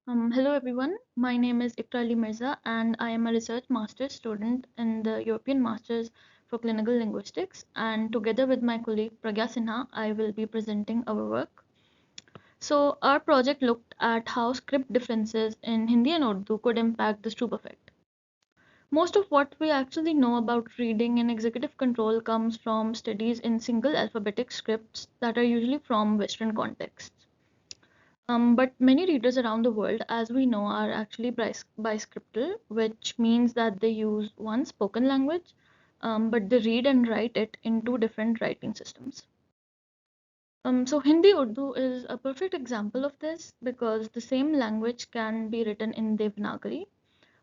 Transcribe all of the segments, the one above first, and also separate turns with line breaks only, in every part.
Hello everyone, my name is Ikra Ali Mirza and I am a research master's student in the European Masters for Clinical Linguistics, and together with my colleague Pragya Sinha, I will be presenting our work. So our project looked at how script differences in Hindi and Urdu could impact the Stroop effect. Most of what we actually know about reading and executive control comes from studies in single alphabetic scripts that are usually from Western contexts. But many readers around the world, as we know, are actually biscriptal, which means that they use one spoken language, but they read and write it in two different writing systems. So Hindi-Urdu is a perfect example of this because the same language can be written in Devanagari,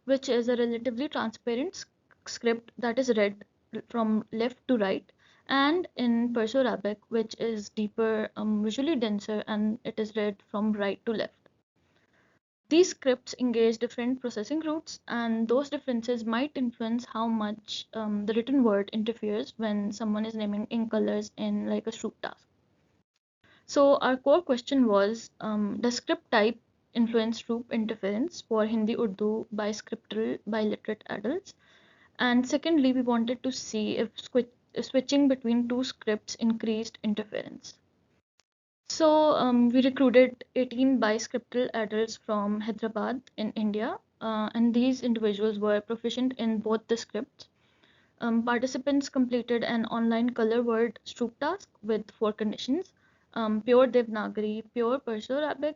which is a relatively transparent script that is read from left to right, and in Perso-Arabic, which is deeper, visually denser, and it is read from right to left. These scripts engage different processing routes, and those differences might influence how much the written word interferes when someone is naming ink colors in like a Stroop task. So our core question was, does script type influence Stroop interference for Hindi-Urdu biscriptal biliterate adults? And secondly, we wanted to see if switching between two scripts increased interference. So we recruited 18 biscriptal adults from Hyderabad in India, and these individuals were proficient in both the scripts. Participants completed an online color word Stroop task with four conditions: pure Devanagari, pure Perso-Arabic,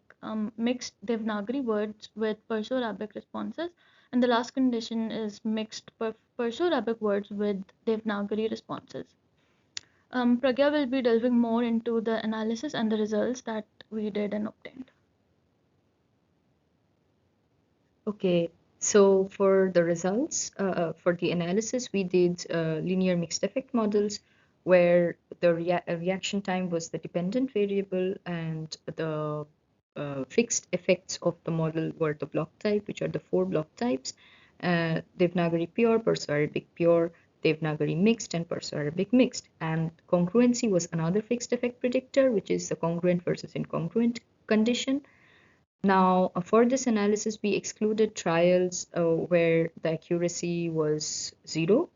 mixed Devanagari words with Perso-Arabic responses, and the last condition is mixed Perso-Arabic words with Devanagari responses. Pragya will be delving more into the analysis and the results that we did and obtained.
Okay, so for the results, for the analysis, we did linear mixed effect models where the reaction time was the dependent variable and the fixed effects of the model were the block type, which are the four block types, Devanagari pure, Perso-Arabic pure, Devanagari mixed, and Perso-Arabic mixed. And congruency was another fixed effect predictor, which is the congruent versus incongruent condition. Now, for this analysis, we excluded trials where the accuracy was 0,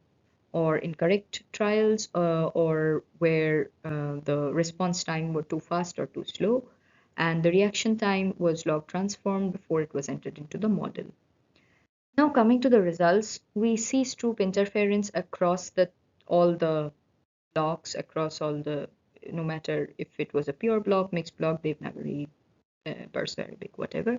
or incorrect trials, or where the response time were too fast or too slow, and the reaction time was log transformed before it was entered into the model. Now, coming to the results, we see Stroop interference across all the blocks, across all the, no matter if it was a pure block, mixed block, Devanagari, Perso-Arabic, whatever.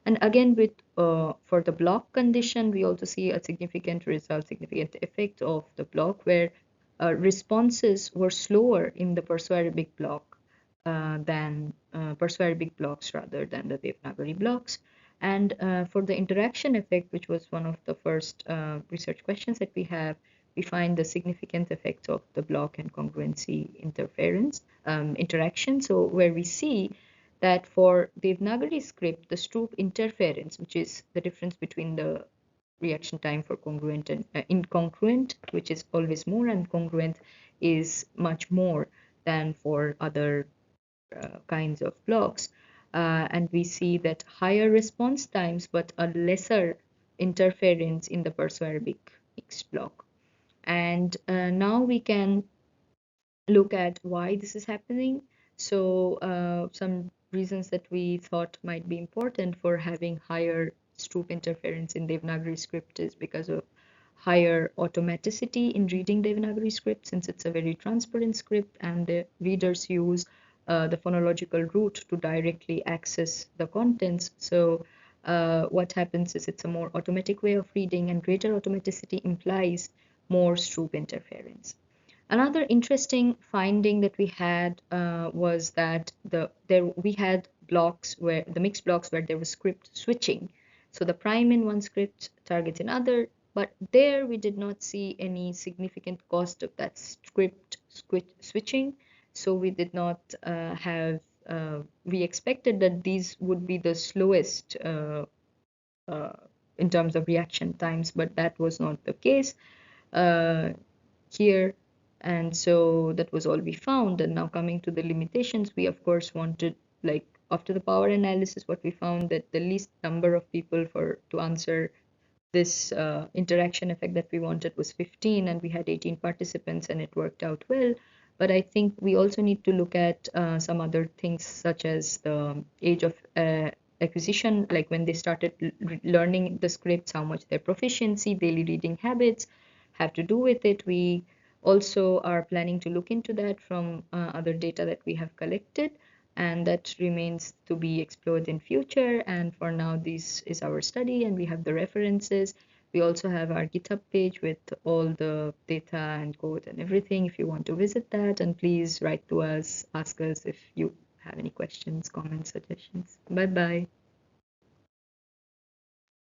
And again, with for the block condition, we also see a significant result, significant effect of the block where responses were slower in the Perso-Arabic block than Perso-Arabic blocks rather than the Devanagari blocks. And for the interaction effect, which was one of the first research questions that we have, we find the significant effect of the block and congruency interference interaction. So where we see that for Devanagari script, the Stroop interference, which is the difference between the reaction time for congruent and incongruent, which is always more, and congruent is much more than for other kinds of blocks. And we see that higher response times, but a lesser interference in the Perso-Arabic mixed block. And now we can look at why this is happening. So some reasons that we thought might be important for having higher Stroop interference in Devanagari script is because of higher automaticity in reading Devanagari script, since it's a very transparent script and the readers use the phonological route to directly access the contents. So what happens is it's a more automatic way of reading, and greater automaticity implies more Stroop interference. Another interesting finding that we had was that we had blocks where the mixed blocks where there was script switching. So the prime in one script targets another, but there we did not see any significant cost of that script switching. So we did not we expected that these would be the slowest in terms of reaction times, but that was not the case here. And so that was all we found. And now coming to the limitations, we of course wanted, like after the power analysis, what we found that the least number of people to answer this interaction effect that we wanted was 15, and we had 18 participants, and it worked out well. But I think we also need to look at some other things, such as the age of acquisition, like when they started learning the scripts, how much their proficiency, daily reading habits have to do with it. We also are planning to look into that from other data that we have collected, and that remains to be explored in future. And for now, this is our study, and we have the references. We also have our GitHub page with all the data and code and everything if you want to visit that. And please write to us, ask us if you have any questions, comments, suggestions. Bye bye.